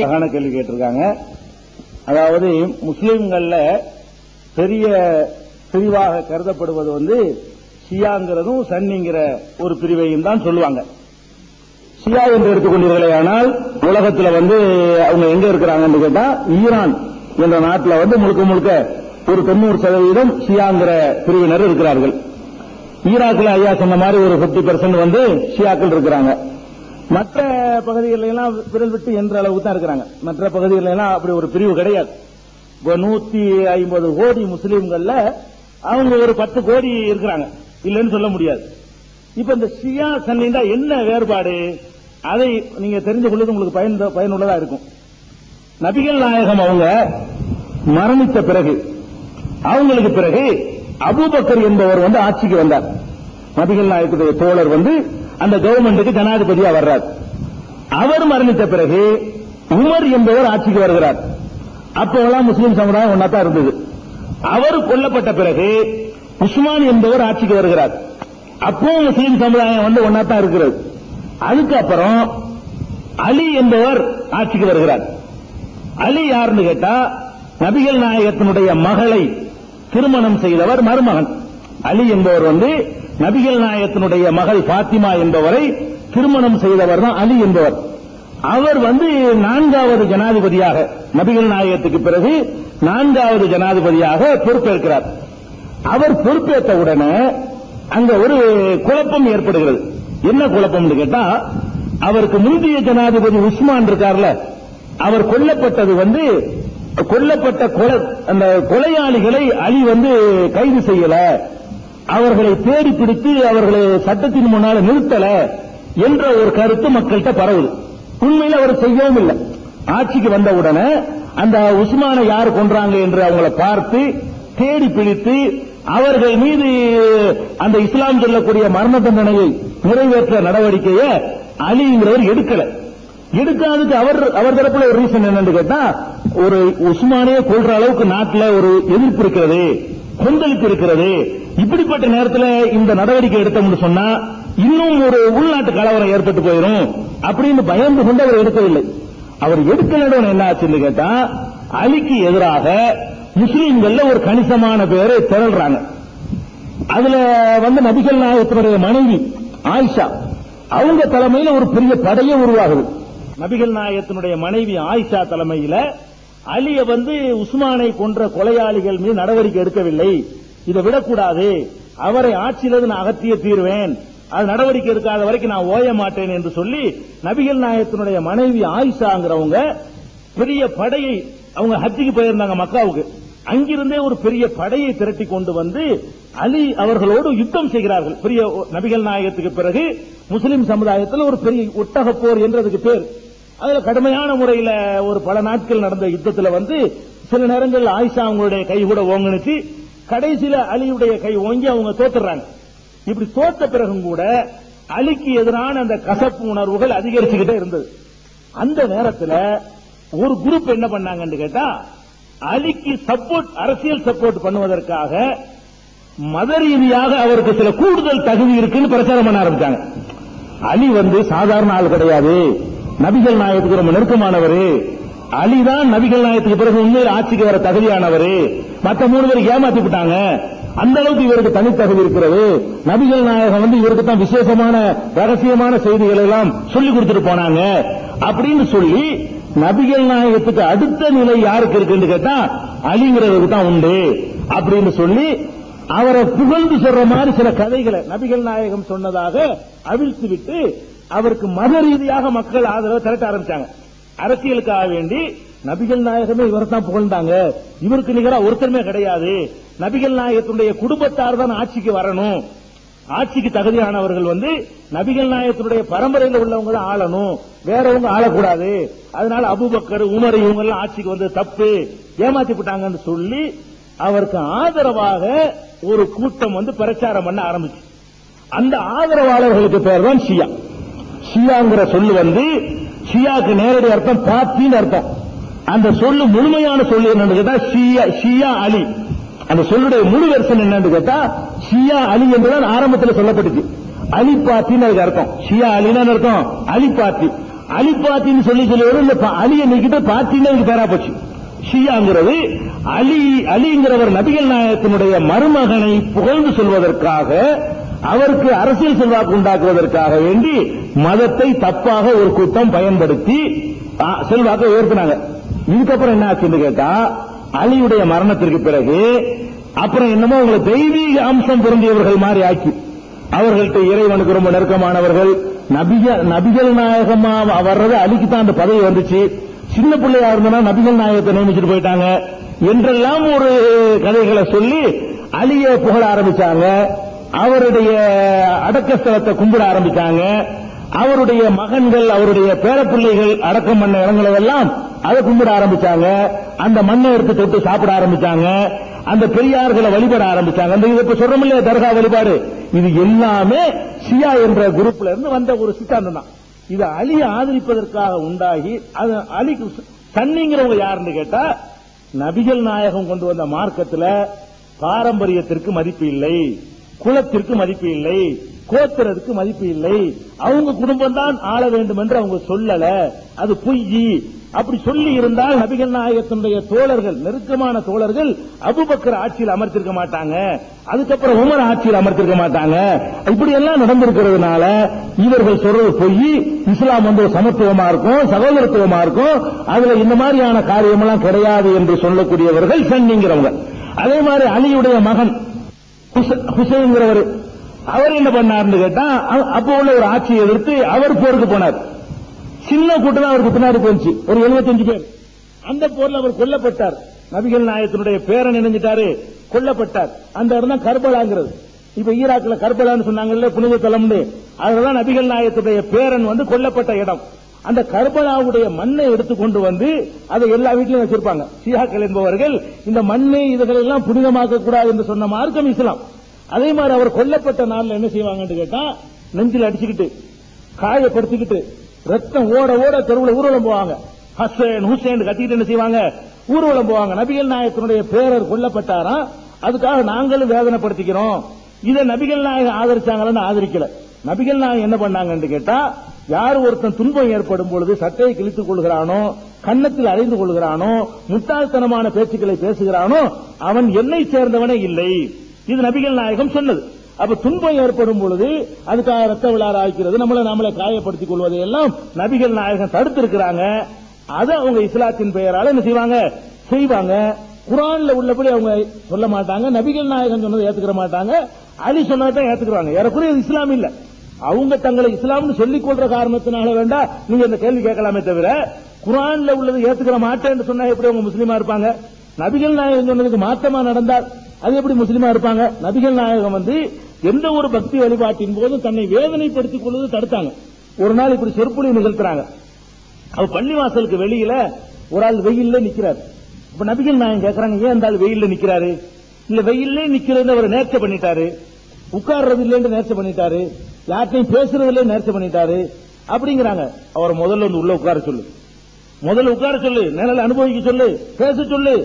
அழகான கேள்வி கேட்டிருக்காங்க. அதாவது முஸ்லிம்கள்ல பெரிய பிரிவாக கருதப்படுவது ஷியாங்கிறதும் சன்னிங்கிற ஒரு பிரிவையும் தான் சொல்லுவாங்க. ஷியா என்று எடுத்துக்கொண்டீர்களே, ஆனால் உலகத்தில் அவங்க எங்க இருக்கிறாங்கன்னு கேட்டா ஈரான் என்ற நாட்டில் முழுக்க முழுக்க ஒரு 90% ஷியாங்கிற பிரிவினர் இருக்கிறார்கள். ஈராக்கில் ஐயா சொன்ன மாதிரி ஒரு 50% ஷியாக்கள் இருக்கிறாங்க. மற்ற பகுதிகளில் எல்லாம் விரல் விட்டு என்ற அளவுக்கு தான் இருக்கிறாங்க. மற்ற பகுதிகளில் எல்லாம் அப்படி ஒரு பிரிவு கிடையாது. 150 கோடி முஸ்லீம்கள்ல அவங்க ஒரு 10 கோடி இருக்கிறாங்க, இல்லைன்னு சொல்ல முடியாது. இப்ப இந்த ஷியா சன்னிந்தா என்ன வேறுபாடு, அதை நீங்க தெரிந்து கொள்வது உங்களுக்கு பயனுள்ளதா இருக்கும். நபிகள் நாயகம் அவங்க மரணித்த பிறகு அவங்களுக்கு பிறகு அபூபக்கர் என்பவர் ஆட்சிக்கு வந்தார். நபிகள் நாயகத்துடைய தோழர் அந்த கவர்மெண்ட்டுக்கு ஜனாதிபதியா வர்றார். அவர் மரணித்த பிறகு உமர் என்பவர் ஆட்சிக்கு வருகிறார். அப்போலாம் முஸ்லீம் சமுதாயம் ஒன்னாத்தான் இருந்தது. அவர் கொல்லப்பட்ட பிறகு உஸ்மான் என்பவர் ஆட்சிக்கு வருகிறார். அப்போ முஸ்லீம் சமுதாயம் ஒன்னாத்தான் இருக்கிறது. அதுக்கப்புறம் அலி என்பவர் ஆட்சிக்கு வருகிறார். அலி யாருன்னு கேட்டா நபிகள் நாயகத்தினுடைய மகளை திருமணம் செய்தவர் மருமகன். அலி என்பவர் நபிகள் நாயகத்தினுடைய மகள் பாத்திமா என்பவரை திருமணம் செய்தவர் தான் அலி என்பவர். அவர் 4வது ஜனாதிபதியாக, நபிகள் நாயகத்துக்கு பிறகு 4வது ஜனாதிபதியாக பொறுப்பேற்கிறார். அவர் பொறுப்பேற்ற உடனே அங்க ஒரு குழப்பம் ஏற்படுகிறது. என்ன குழப்பம்னு கேட்டா, அவருக்கு முந்தைய ஜனாதிபதி உஸ்மான் இருக்கார்ல, அவர் கொல்லப்பட்டது கொல்லப்பட்ட அந்த கொலையாளிகளை அலி கைது செய்யல, அவர்களை தேடி பிடித்து அவர்களை சட்டத்தின் முன்னால நிறுத்தல என்ற ஒரு கருத்து மக்கள்கிட்ட பரவுது. உண்மையில் அவர் செய்யவும் இல்லை. ஆட்சிக்கு வந்தவுடனே அந்த உஸ்மானை யார் கொன்றாங்க என்று அவங்களை பார்த்து தேடி பிடித்து அவர்கள் மீது அந்த இஸ்லாம் சொல்லக்கூடிய மரண தண்டனையை நிறைவேற்ற நடவடிக்கையை அலிங்கிறவர் எடுக்காததுக்கு அவர் தரப்புல ஒரு ரீசன் என்னன்னு கேட்டா, ஒரு உஸ்மானே கொள்ற அளவுக்கு நாட்டில் ஒரு எதிர்ப்பு இருக்கிறது, கொந்தளிப்பு இருக்கிறது. இப்படிப்பட்ட நேரத்தில் இந்த நடவடிக்கை எடுத்தோம்னு சொன்னா இன்னும் ஒரு உள்நாட்டு கலவரம் ஏற்பட்டு போயிடும் அப்படின்னு பயந்து கொண்டு அவர் எடுக்கவில்லை. அவர் எடுக்கலன்னு என்ன ஆச்சுன்னு கேட்டா, அலிக்கு எதிராக முஸ்லீம்கள்ல ஒரு கணிசமான பேரை திரள்றாங்க. அதுல நபிகள் நாயகத்தினுடைய மனைவி ஆயிஷா அவங்க தலைமையில ஒரு பெரிய படையே உருவாகுது. நபிகள் நாயகத்தினுடைய மனைவி ஆயிஷா தலைமையில அலிய உஸ்மானை கொன்ற கொலையாளிகள் மீது நடவடிக்கை எடுக்கவில்லை, இதை விடக்கூடாது, அவரை ஆட்சியிலிருந்து நான் அகற்றிய தீர்வேன், அது நடவடிக்கை எடுக்காத வரைக்கும் நான் ஓய மாட்டேன் என்று சொல்லி நபிகள் நாயகத்தினுடைய மனைவி ஆயிஷாங்கிறவங்க பெரிய படையை, அவங்க ஹஜ்ஜுக்கு போயிருந்தாங்க மக்காவுக்கு, அங்கிருந்தே ஒரு பெரிய படையை திரட்டி கொண்டு அலி அவர்களோடு யுத்தம் செய்கிறார்கள். பெரிய நபிகள் நாயகத்துக்கு பிறகு முஸ்லிம் சமுதாயத்தில் ஒரு பெரிய ஒட்டக போர் என்றதுக்கு பேர். அதுல கடுமையான முறையில் ஒரு பல நாட்கள் நடந்த யுத்தத்தில் சில நேரங்கள் ஆயிஷா அவங்களுடைய கை கூட ஓங்குனுச்சு. கடைசியில அலியுடைய கை ஓங்கி அவங்க தோத்துறாங்க. இப்படி தோத்த பிறகும் கூட அலிக்கு எதிரான அந்த கசப்பு உணர்வுகள் அதிகரிச்சுக்கிட்டே இருந்தது. அந்த நேரத்தில் ஒரு குரூப் என்ன பண்ணாங்கன்னு கேட்டா, அலிக்கு சப்போர்ட், அரசியல் சப்போர்ட் பண்ணுவதற்காக மத ரீதியாக அவருக்கு சில கூடுதல் தகுதி இருக்குன்னு பிரச்சாரம் பண்ண ஆரம்பிச்சாங்க. அலி சாதாரண ஆள் கிடையாது, நபிகள் நாயகத்துக்கு ரொம்ப நெருக்கமானவர், அலிதான் நபிகள் நாயகத்துக்கு பிறகு உண்மையில் ஆட்சிக்கு வர தகுதியானவர், மற்ற 3 பேர் ஏமாத்தி விட்டாங்க, அந்த அளவுக்கு இவருக்கு தனித்தகுதி இருக்கிறது, நபிகள் நாயகம் இவருக்கு தான் விசேஷமான ரகசியமான செய்திகள் எல்லாம் சொல்லிக் கொடுத்துட்டு போனாங்க அப்படின்னு சொல்லி நபிகள் நாயகத்துக்கு அடுத்த நிலை யாருக்கு இருக்குன்னு கேட்டா அலிங்கிறதுக்கு தான் உண்டு அப்படின்னு சொல்லி அவரை புகழ்ந்து சொல்ற மாதிரி சில கதைகளை நபிகள் நாயகம் சொன்னதாக அவிழ்த்து விட்டு அவருக்கு மத ரீதியாக மக்கள் ஆதரவு திரட்ட ஆரம்பிச்சாங்க. அரசியலுக்காக வேண்டி நபிகள் நாயகமே இவரை தான் புகழ்ந்தாங்க, இவருக்கு நிகரா ஒருத்தருமே கிடையாது, நபிகள் நாயகத்தினுடைய குடும்பத்தார் தான் ஆட்சிக்கு வரணும், ஆட்சிக்கு தகுதியானவர்கள் நபிகள் நாயகத்தினுடைய பரம்பரையில் உள்ளவங்க தான் ஆளணும், வேறவங்க ஆளக்கூடாது, அதனால அபூபக்கர் உமர் இவங்க எல்லாம் ஆட்சிக்கு தப்பு, ஏமாத்தி விட்டாங்கன்னு சொல்லி அவருக்கு ஆதரவாக ஒரு கூட்டம் பிரச்சாரம் பண்ண ஆரம்பிச்சு. அந்த ஆதரவாளர்களுக்கு பேர் தான் ஷியா. ஷியாங்கிற சொல்லு ஷியாக்கு நேரடி அர்த்தம் பாத்தின்னு அர்த்தம். அந்த சொல்லு முழுமையான சொல்லு என்னன்னு கேட்டா ஷியா அலி. அந்த சொல்லுடைய முழு வெர்ஷன் என்னன்னு கேட்டா ஷியா அலி என்றுதான் ஆரம்பத்தில் சொல்லப்பட்டுச்சு. அலிபாத்தின்னு அதுக்கு அர்த்தம். ஷியா அலின்னு அர்த்தம் அலிபாத்தி. அலி பாத்தின்னு சொல்லி வரும். இந்த அலியை நீக்கிட்டு பாத்தின்னு பேரா போச்சு. ஷியாங்கிறது அலிங்கிறவர் நபிகள் நாயகத்தினுடைய மருமகனை புகழ்ந்து சொல்வதற்காக, அவருக்கு அரசியல் செல்வாக்கு உண்டாக்குவதற்காக வேண்டி மதத்தை தப்பாக ஒரு கூட்டம் பயன்படுத்தி செல்வாக்கை உயர்த்தினாங்க. இதுக்கப்புறம் என்ன ஆச்சுன்னு கேட்டா, அலியுடைய மரணத்திற்கு பிறகு அப்புறம் என்னமோ அவங்களை தெய்வீக அம்சம் பொருந்தியவர்கள் மாதிரி ஆக்கி, அவர்கள்ட்ட இறைவனுக்கு ரொம்ப நெருக்கமானவர்கள், நபிகள் நாயகமா வர்றது அலிக்கு தான் அந்த பதவி வந்துச்சு, சின்ன பிள்ளையா இருந்தா நபிகள் நாயகத்தை நியமிச்சுட்டு போயிட்டாங்க என்றெல்லாம் ஒரு கதைகளை சொல்லி அலியை புகழ ஆரம்பிச்சாங்க. அவருடைய அடக்கஸ்தலத்தை கும்பிட ஆரம்பிச்சாங்க. அவருடைய மகன்கள், அவருடைய பேரப்பிள்ளைகள் அடக்கம் பண்ண இடங்களை எல்லாம் அதை கும்பிட ஆரம்பிச்சாங்க. அந்த மண்ணை எடுத்து தொட்டு சாப்பிட ஆரம்பிச்சாங்க. அந்த பெரியார்களை வழிபட ஆரம்பிச்சாங்க. அந்த இப்ப சொல்றோம் இல்லையா தர்கா வழிபாடு, இது எல்லாமே ஷியா என்ற குரூப்ல இருந்து வந்த ஒரு சித்தாந்தம் தான். இது அலியை ஆதரிப்பதற்காக உண்டாகி, அது அலிக்கு சன்னிங்கிறவங்க யாருன்னு கேட்டா, நபிகள் நாயகம் கொண்டு வந்த மார்க்கத்தில் பாரம்பரியத்திற்கு மதிப்பு இல்லை, குலத்திற்கு மதிப்பு இல்லை, கோத்திரத்துக்கு மதிப்பு இல்லை, அவங்க குடும்பம் தான் ஆள வேண்டும் என்று அவங்க சொல்லல, அது பொய். அப்படி சொல்லி இருந்தால் நபிகள் நாயகத்தினுடைய தோழர்கள், நெருக்கமான தோழர்கள் அபூபக்கர் ஆட்சியில் அமர்த்திருக்க மாட்டாங்க, அதுக்கப்புறம் உமர் ஆட்சியில் அமர்த்திருக்க மாட்டாங்க. இப்படி எல்லாம் நடந்திருக்கிறதுனால இவர்கள் சொல்றது பொய். இஸ்லாம் வந்து சமத்துவமா இருக்கும், சகோதரத்துவமா இருக்கும், அதுல இந்த மாதிரியான காரியம் எல்லாம் கிடையாது என்று சொல்லக்கூடியவர்கள் சன்னிங்கிறவங்க. அதே மாதிரி அலியுடைய மகன் ஹுசைன்கிறவர், அவர் என்ன பண்ணார்னு கேட்டா, அப்போ உள்ள ஒரு ஆட்சியை எதிர்த்து அவர் போருக்கு போனார். சின்ன கூட்டம் அவருக்கு பின்னாடி போச்சு, ஒரு 75 பேர். அந்த போர்ல அவர் கொல்லப்பட்டார். நபிகள் நாயகத்தினுடைய பேரன் இணைஞ்சிட்டாரு, கொல்லப்பட்டார். அந்த இடம் தான் கர்பலாங்கிறது. இப்ப ஈராக்ல கர்பலான்னு சொன்னாங்கல்ல, புனித தலம்னு, அதுதான் நபிகள் நாயகத்துடைய பேரன் வந்து கொல்லப்பட்ட இடம். அந்த கர்பலாவுடைய மண்ணை எடுத்துக்கொண்டு வந்து அதை எல்லா வீட்டிலும் வச்சிருப்பாங்க. ஷியாக்கள் என்பவர்கள் இந்த மண்ணை இதுகளெல்லாம் புனிதமாக்க கூடாது என்று சொன்ன மார்க்கம் இஸ்லாம். அதே மாதிரி அவர் கொல்லப்பட்ட நாள்ல என்ன செய்வாங்கன்னு கேட்டா, நெஞ்சில் அடிச்சுக்கிட்டு காயப்படுத்திக்கிட்டு ரத்தம் ஓட ஓட தெருவில் ஊர்வலம் போவாங்க. ஹுசேன் ஹுசேன் கத்திட்டு என்ன செய்வாங்க, ஊர்வலம் போவாங்க. நபிகள் நாயகத்தினுடைய பேரர் கொல்லப்பட்டாராம், அதுக்காக நாங்களும் வேதனைப்படுத்திக்கிறோம். இதை நபிகள் நாயகம் ஆதரிச்சாங்கன்னு ஆதரிக்கல. நபிகள் நாயகம் என்ன பண்ணாங்கன்னு கேட்டா, யார் ஒருத்தன் துன்பம் ஏற்படும் பொழுது சட்டையை கிழித்துக் கொள்கிறானோ, கன்னத்தில் அறைந்து கொள்கிறானோ, முட்டாள்தனமான பேச்சுக்களை பேசுகிறானோ, அவன் என்னை சேர்ந்தவனே இல்லை. இது நபிகள் நாயகம் சொன்னது. அப்ப துன்பம் ஏற்படும் பொழுது அதுக்காக ரத்த விழார ஆக்கிறது, நம்மளை காயப்படுத்திக் கொள்வதை எல்லாம் நபிகள் நாயகம் தடுத்திருக்கிறாங்க. அதை அவங்க இஸ்லாத்தின் பெயரால என்ன செய்வாங்க. குர்ஆன்ல உள்ளபடி அவங்க சொல்ல மாட்டாங்க. நபிகள் நாயகம் சொன்னதை ஏத்துக்கிற மாட்டாங்க. அலி சொன்னதை ஏத்துக்கிறாங்க. ஏறக்குறைய இஸ்லாம் இல்ல. அவங்க தங்களை இஸ்லாம்னு சொல்லிக் கொள்ற காரணத்தினால வேண்டாம் நீங்க இந்த கேள்வி கேட்கலாமே தவிர, குர்ஆன்ல உள்ளது ஏத்துக்கிற மாட்டேன்னு சொன்னா எப்படி அவங்க முஸ்லீமா இருப்பாங்க? நபிகள் நாயகம் சொன்னதுக்கு மாற்றமா நடந்தால் அது எப்படி முஸ்லீமா இருப்பாங்க? நபிகள் நாயகம் வந்து எந்த ஒரு பக்தி வழிபாட்டின் போதும் தன்னை வேதனைப்படுத்திக் கொள்வது தடுத்தாங்க. ஒரு நாள் இப்படி சொற்பொழிவு நிகழ்த்துறாங்க. அவர் பள்ளிவாசலுக்கு வெளியில ஒரு ஆள் வெயில்ல நிக்கிறார். இப்ப நபிகள் நாயகம் கேட்கறாங்க, ஏன் அந்த ஆள் வெயில்ல நிக்கிறாரு? இல்ல வெயில்ல நிக்கிறது அவர் நேர்ச்சை பண்ணிட்டாரு, உட்கார்றது இல்லைன்னு நேர்ச்சை பண்ணிட்டாரு, யார்ட்டையும் பேசுறதுல நேர்ச்சை பண்ணிட்டாரு அப்படிங்கிறாங்க. அவர் முதல்ல வந்து உள்ள உட்கார சொல்லு, முதல்ல உட்கார சொல்லு, நிழல் அனுபவிக்க சொல்லு, பேச சொல்லு.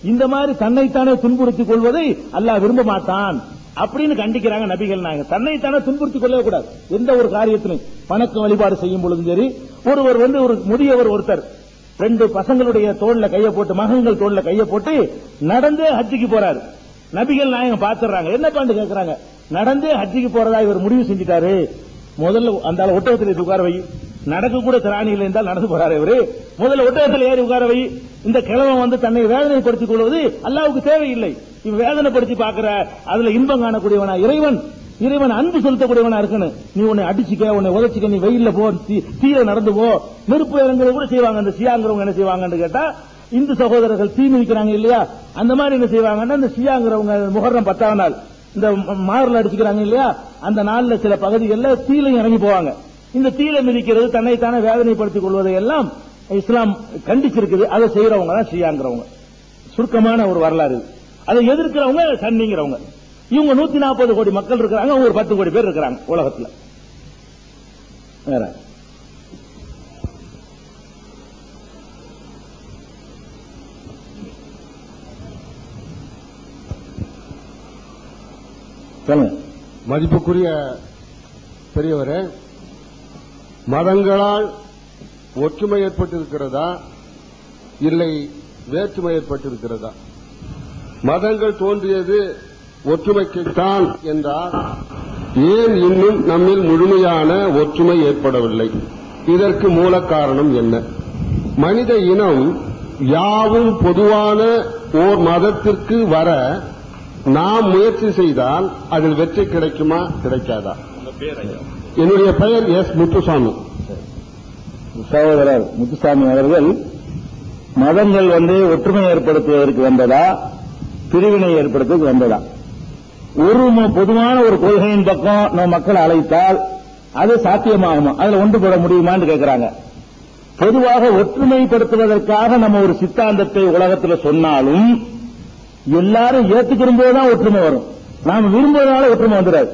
இந்த மாதிரி தன்னைத்தானே துன்புறுத்திக் கொள்வதை அல்லாஹ் விரும்ப மாட்டான் அப்படின்னு கண்டிக்கிறாங்க நபிகள் நாயகம். தன்னைத்தானே துன்புறுத்திக் கொள்ளவே கூடாது எந்த ஒரு காரியத்திலும். வணக்க வழிபாடு செய்யும் பொழுதும் சரி, ஒருவர் வந்து ஒரு முதியவர் ஒருத்தர் 2 பசங்களுடைய தோல்ல கைய போட்டு, மகன்கள் தோல்ல கைய போட்டு நடந்தே ஹஜ்ஜிக்கு போறாரு. நபிகள் நாயகம் பாத்துறாங்க, என்ன பாண்டு கேட்கறாங்க. நடந்தே ஹஜ்ஜிக்கு போறதா இவர் முடிவு செஞ்சிட்டாரு. முதல்ல அந்த ஒட்டகத்தில் உட்கார வை, நடக்க கூட திராணியில் இருந்தால் நடந்து போறாரு இவரு. முதல்ல ஒட்டகத்தில் ஏறி உட்கார வை. இந்த கிழவன் வந்து தன்னை வேதனைப்படுத்திக் கொள்வது அல்லாஹ்வுக்கு தேவையில்லை. இவன் வேதனைப்படுத்தி பார்க்கிற, அதுல இன்பம் காணக்கூடியவனா இறைவன் அன்பு செலுத்தக்கூடியவனா இருக்கணும். நீ உன்னை அடிச்சுக்க, உன்னை உதச்சிக்க, நீ வெயில்ல போ, தீர நடந்து போ, நெருப்பு இறங்குறது கூட செய்வாங்க. அந்த ஷியாங்கிறவங்க என்ன செய்வாங்கன்னு கேட்டா, இந்து சகோதரர்கள் தீ மிதிக்கிறாங்க இல்லையா, அந்த மாதிரி என்ன செய்வாங்கன்னா, இந்த ஷியாங்கிறவங்க முஹர்ரம் 10ஆம் நாள் இந்த மாரில் அடிச்சுக்கிறாங்க இல்லையா, அந்த நாள்ல சில பகுதிகளில் தீலையும் இறங்கி போவாங்க. இந்த தீல மிதிக்கிறது, தன்னைத்தானே வேதனைப்படுத்திக் கொள்வதை எல்லாம் இஸ்லாம் கண்டிச்சிருக்குது. அதை செய்யறவங்க தான் ஷியாங்கிறவங்க. சுருக்கமான ஒரு வரலாறு. அதை எதிர்க்கிறவங்க சன்னிங்கிறவங்க. இவங்க 140 கோடி மக்கள் இருக்கிறாங்க, அவங்க ஒரு 10 கோடி பேர் இருக்கிறாங்க உலகத்தில். வேற மதிப்புக்குரிய பெரியவரே, மதங்களால் ஒற்றுமை ஏற்பட்டிருக்கிறதா இல்லை வேற்றுமை ஏற்பட்டிருக்கிறதா? மதங்கள் தோன்றியது ஒற்றுமைக்குத்தான் என்றால் ஏன் இன்னும் நம்மில் முழுமையான ஒற்றுமை ஏற்படவில்லை? இதற்கு மூல காரணம் என்ன? மனித இனம் யாவும் பொதுவான ஓர் மதத்திற்கு வர நாம் முயற்சி செய்தால் அதில் வெற்றி கிடைக்குமா கிடைக்காதா? என்னுடைய பெயர் எஸ் முத்துசாமி. சகோதரர் முத்துசாமி அவர்கள் மதங்கள் ஒற்றுமை ஏற்படுத்துவதற்கு வந்ததா பிரிவினை ஏற்படுத்துவதற்கு வந்ததா? ஒரு பொதுவான ஒரு கொள்கையின் பக்கம் நம்ம மக்களை அழைத்தால் அது சாத்தியமாகுமா? அதுல ஒன்றுபட முடியுமான்னு கேட்கிறாங்க. பொதுவாக ஒற்றுமைப்படுத்துவதற்காக நம்ம ஒரு சித்தாந்தத்தை உலகத்தில் சொன்னாலும் எல்லாரும் ஏற்றுக்கிற போதுதான் ஒற்றுமை வரும். நாம் விரும்புவதனால ஒற்றுமை வந்துடாது.